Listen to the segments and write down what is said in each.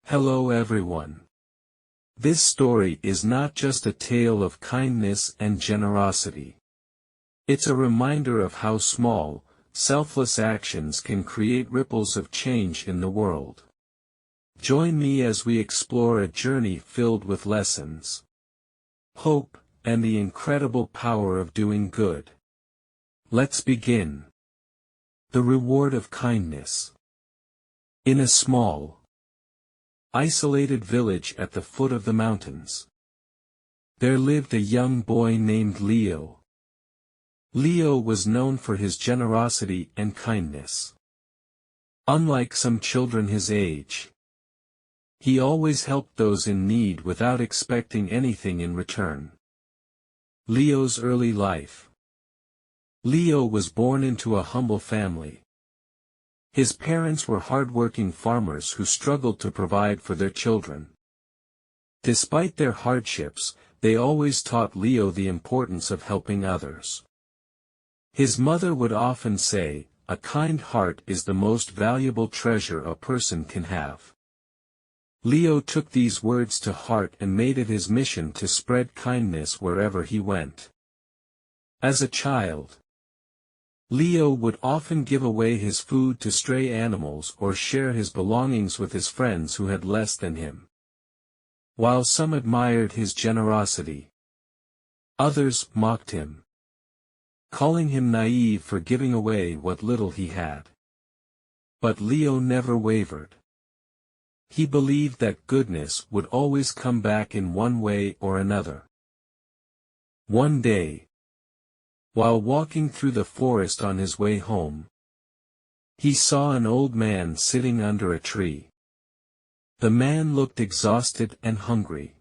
Hello everyone. This story is not just a tale of kindness and generosity. It's a reminder of how small, selfless actions can create ripples of change in the world. Join me as we explore a journey filled with lessons, hope, and the incredible power of doing good. Let's begin. The reward of kindness. In a small, isolated village at the foot of the mountains, there lived a young boy named Leo. Leo was known for his generosity and kindness. Unlike some children his age, he always helped those in need without expecting anything in return. Leo's early life. Leo was born into a humble family. His parents were hard-working farmers who struggled to provide for their children. Despite their hardships, they always taught Leo the importance of helping others. His mother would often say, "A kind heart is the most valuable treasure a person can have." Leo took these words to heart and made it his mission to spread kindness wherever he went. As a child, Leo would often give away his food to stray animals or share his belongings with his friends who had less than him. While some admired his generosity, others mocked him, calling him naive for giving away what little he had. But Leo never wavered. He believed that goodness would always come back in one way or another. One day, while walking through the forest on his way home, he saw an old man sitting under a tree. The man looked exhausted and hungry.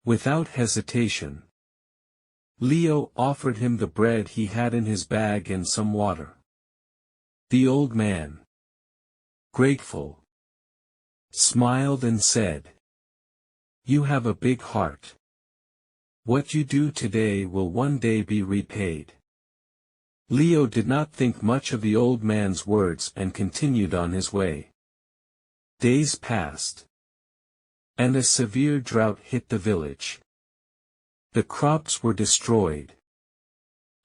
Without hesitation, Leo offered him the bread he had in his bag and some water. The old man, grateful, smiled and said, "You have a big heart. What you do today will one day be repaid." Leo did not think much of the old man's words and continued on his way. Days passed, and a severe drought hit the village. The crops were destroyed,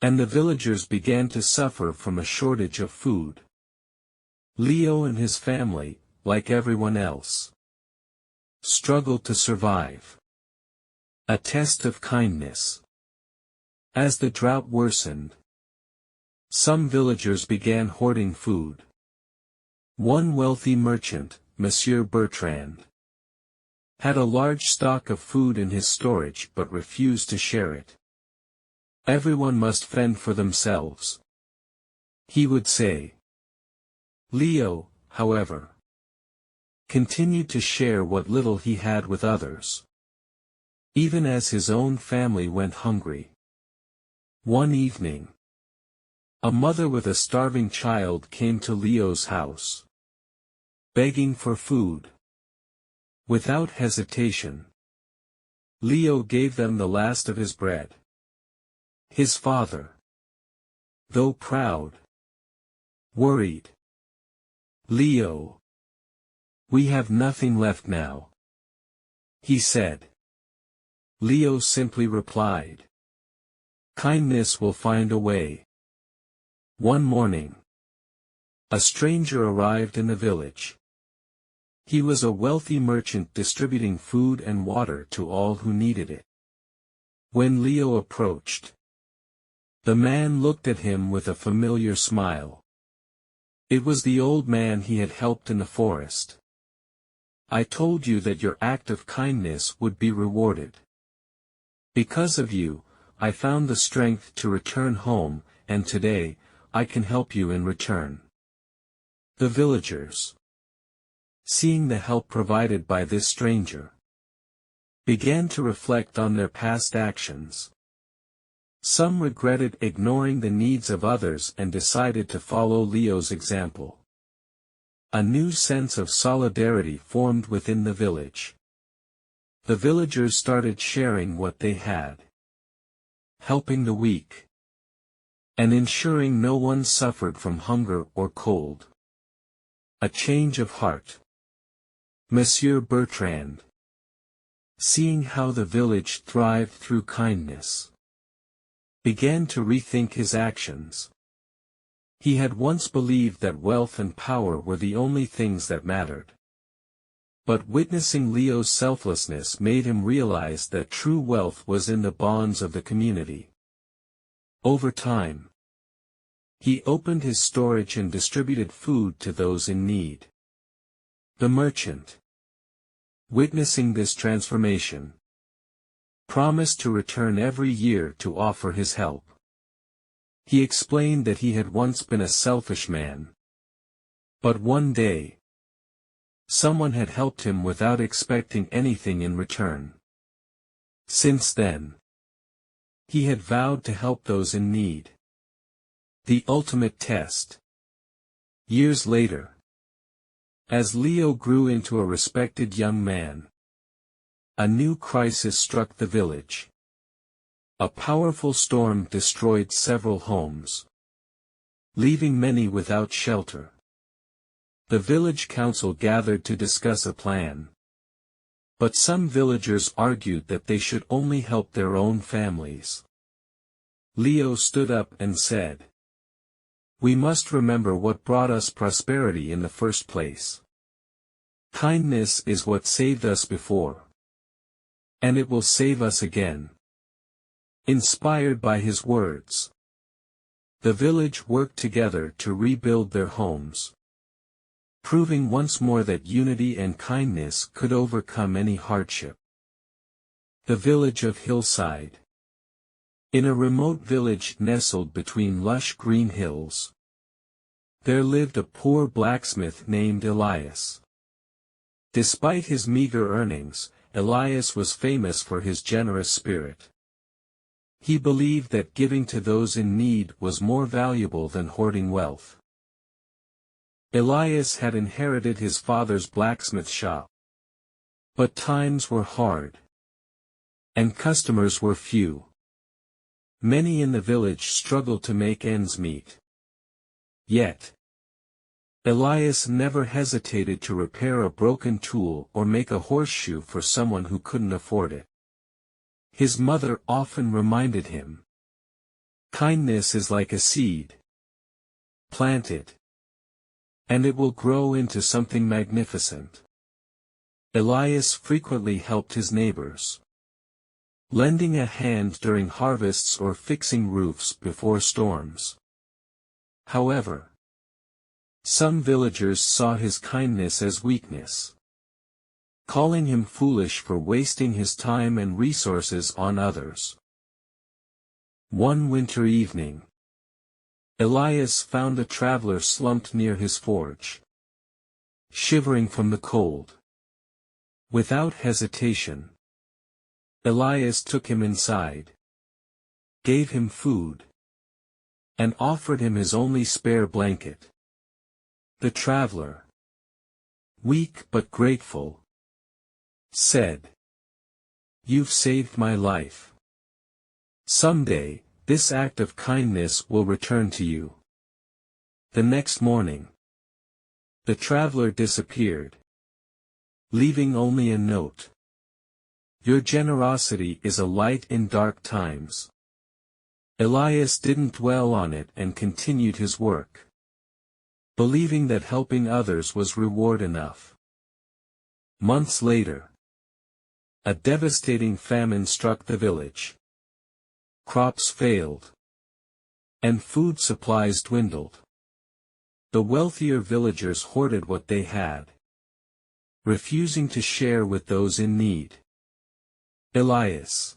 and the villagers began to suffer from a shortage of food. Leo and his family, like everyone else, struggled to survive. A test of kindness. As the drought worsened, some villagers began hoarding food. One wealthy merchant, Monsieur Bertrand, had a large stock of food in his storage but refused to share it. "Everyone must fend for themselves," he would say. Leo, however, continued to share what little he had with others, even as his own family went hungry. One evening, a mother with a starving child came to Leo's house, begging for food. Without hesitation, Leo gave them the last of his bread. His father, though proud, worried. "Leo, we have nothing left now," he said. Leo simply replied, "Kindness will find a way." One morning, a stranger arrived in the village. He was a wealthy merchant distributing food and water to all who needed it. When Leo approached, the man looked at him with a familiar smile. It was the old man he had helped in the forest. "I told you that your act of kindness would be rewarded. Because of you, I found the strength to return home, and today, I can help you in return." The villagers, seeing the help provided by this stranger, began to reflect on their past actions. Some regretted ignoring the needs of others and decided to follow Leo's example. A new sense of solidarity formed within the village. The villagers started sharing what they had, helping the weak, and ensuring no one suffered from hunger or cold. A change of heart. Monsieur Bertrand, seeing how the village thrived through kindness, began to rethink his actions. He had once believed that wealth and power were the only things that mattered. But witnessing Leo's selflessness made him realize that true wealth was in the bonds of the community. Over time, he opened his storage and distributed food to those in need. The merchant, witnessing this transformation, promised to return every year to offer his help. He explained that he had once been a selfish man. But one day, someone had helped him without expecting anything in return. Since then, he had vowed to help those in need. The ultimate test. Years later, as Leo grew into a respected young man, a new crisis struck the village. A powerful storm destroyed several homes, leaving many without shelter. The village council gathered to discuss a plan. But some villagers argued that they should only help their own families. Leo stood up and said, "We must remember what brought us prosperity in the first place. Kindness is what saved us before. And it will save us again." Inspired by his words, the village worked together to rebuild their homes, proving once more that unity and kindness could overcome any hardship. The village of Hillside. In a remote village nestled between lush green hills, there lived a poor blacksmith named Elias. Despite his meager earnings, Elias was famous for his generous spirit. He believed that giving to those in need was more valuable than hoarding wealth. Elias had inherited his father's blacksmith shop. But times were hard, and customers were few. Many in the village struggled to make ends meet. Yet, Elias never hesitated to repair a broken tool or make a horseshoe for someone who couldn't afford it. His mother often reminded him, "Kindness is like a seed. Plant it, and it will grow into something magnificent." Elias frequently helped his neighbors, lending a hand during harvests or fixing roofs before storms. However, some villagers saw his kindness as weakness, calling him foolish for wasting his time and resources on others. One winter evening, Elias found a traveler slumped near his forge, shivering from the cold. Without hesitation, Elias took him inside, gave him food, and offered him his only spare blanket. The traveler, weak but grateful, said, "You've saved my life. Someday, this act of kindness will return to you." The next morning, the traveler disappeared, leaving only a note. "Your generosity is a light in dark times." Elias didn't dwell on it and continued his work, believing that helping others was reward enough. Months later, a devastating famine struck the village. Crops failed, and food supplies dwindled. The wealthier villagers hoarded what they had, refusing to share with those in need. Elias,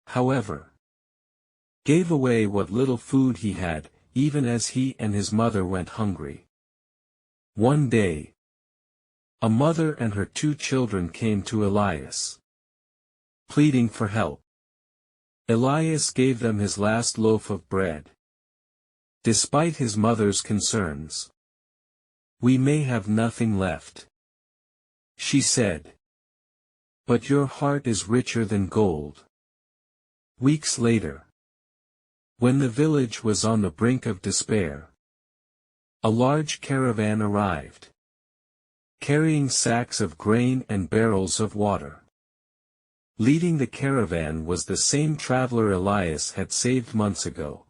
however, gave away what little food he had, even as he and his mother went hungry. One day, a mother and her 2 children came to Elias, pleading for help. Elias gave them his last loaf of bread. Despite his mother's concerns, "We may have nothing left," she said. "But your heart is richer than gold." Weeks later, when the village was on the brink of despair, a large caravan arrived. carrying sacks of grain and barrels of water. Leading the caravan was the same traveler Elias had saved months ago.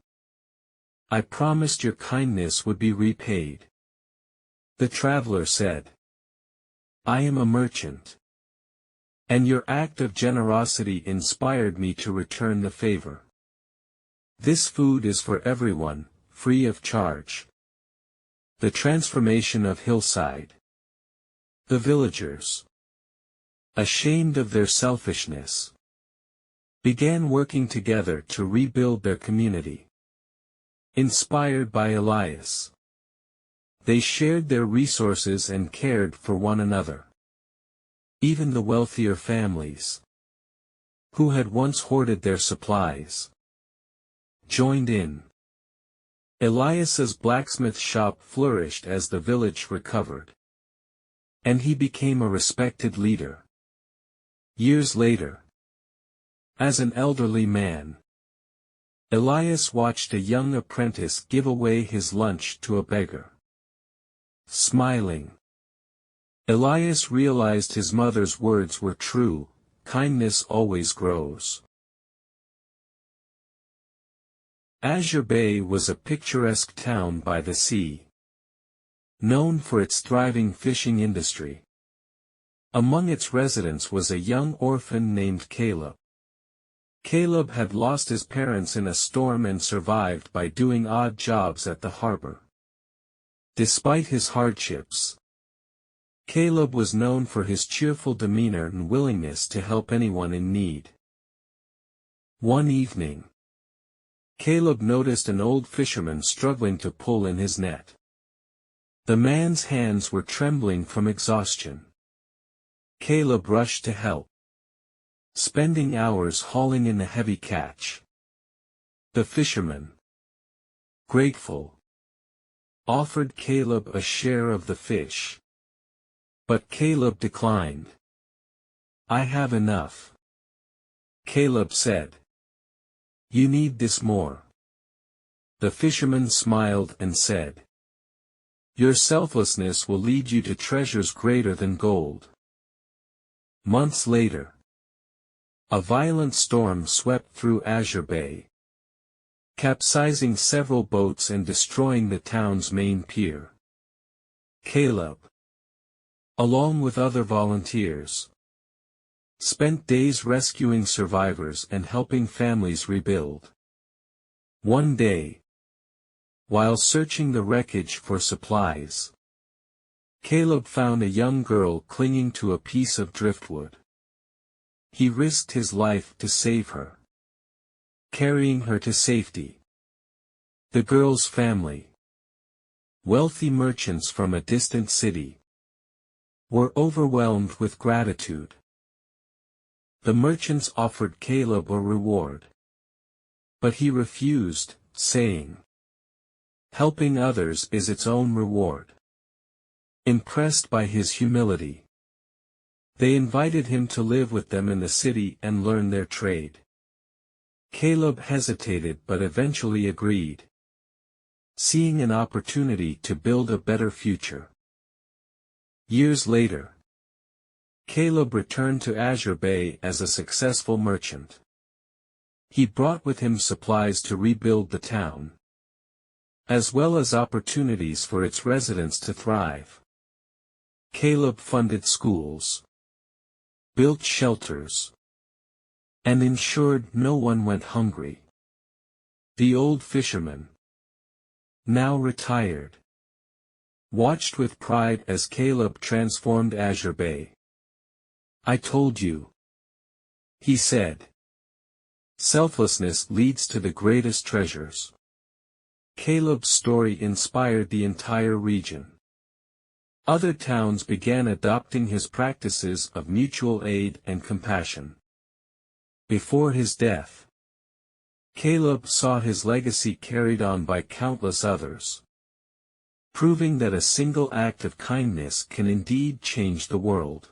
"I promised your kindness would be repaid," the traveler said. "I am a merchant, and your act of generosity inspired me to return the favor. This food is for everyone, free of charge." The transformation of Hillside. The villagers, ashamed of their selfishness, began working together to rebuild their community. Inspired by Elias, they shared their resources and cared for one another. Even the wealthier families, who had once hoarded their supplies, joined in. Elias's blacksmith shop flourished as the village recovered, and he became a respected leader. Years later, as an elderly man, Elias watched a young apprentice give away his lunch to a beggar. Smiling, Elias realized his mother's words were true: kindness always grows. Azure Bay was a picturesque town by the sea, known for its thriving fishing industry. Among its residents was a young orphan named Caleb. Caleb had lost his parents in a storm and survived by doing odd jobs at the harbor. Despite his hardships, Caleb was known for his cheerful demeanor and willingness to help anyone in need. One evening, Caleb noticed an old fisherman struggling to pull in his net. The man's hands were trembling from exhaustion. Caleb rushed to help, spending hours hauling in the heavy catch. The fisherman, grateful, offered Caleb a share of the fish. But Caleb declined. "I have enough," Caleb said. "You need this more." The fisherman smiled and said, "Your selflessness will lead you to treasures greater than gold." Months later, a violent storm swept through Azure Bay, capsizing several boats and destroying the town's main pier. Caleb, along with other volunteers, spent days rescuing survivors and helping families rebuild. One day, while searching the wreckage for supplies, Caleb found a young girl clinging to a piece of driftwood. He risked his life to save her, carrying her to safety. The girl's family, wealthy merchants from a distant city, were overwhelmed with gratitude. The merchants offered Caleb a reward, but he refused, saying, "Helping others is its own reward." Impressed by his humility, they invited him to live with them in the city and learn their trade. Caleb hesitated but eventually agreed, seeing an opportunity to build a better future. Years later, Caleb returned to Azure Bay as a successful merchant. He brought with him supplies to rebuild the town, as well as opportunities for its residents to thrive. Caleb funded schools, built shelters, and ensured no one went hungry. The old fisherman, now retired, watched with pride as Caleb transformed Azure Bay. "I told you," he said. "Selflessness leads to the greatest treasures." Caleb's story inspired the entire region. Other towns began adopting his practices of mutual aid and compassion. Before his death, Caleb saw his legacy carried on by countless others, proving that a single act of kindness can indeed change the world.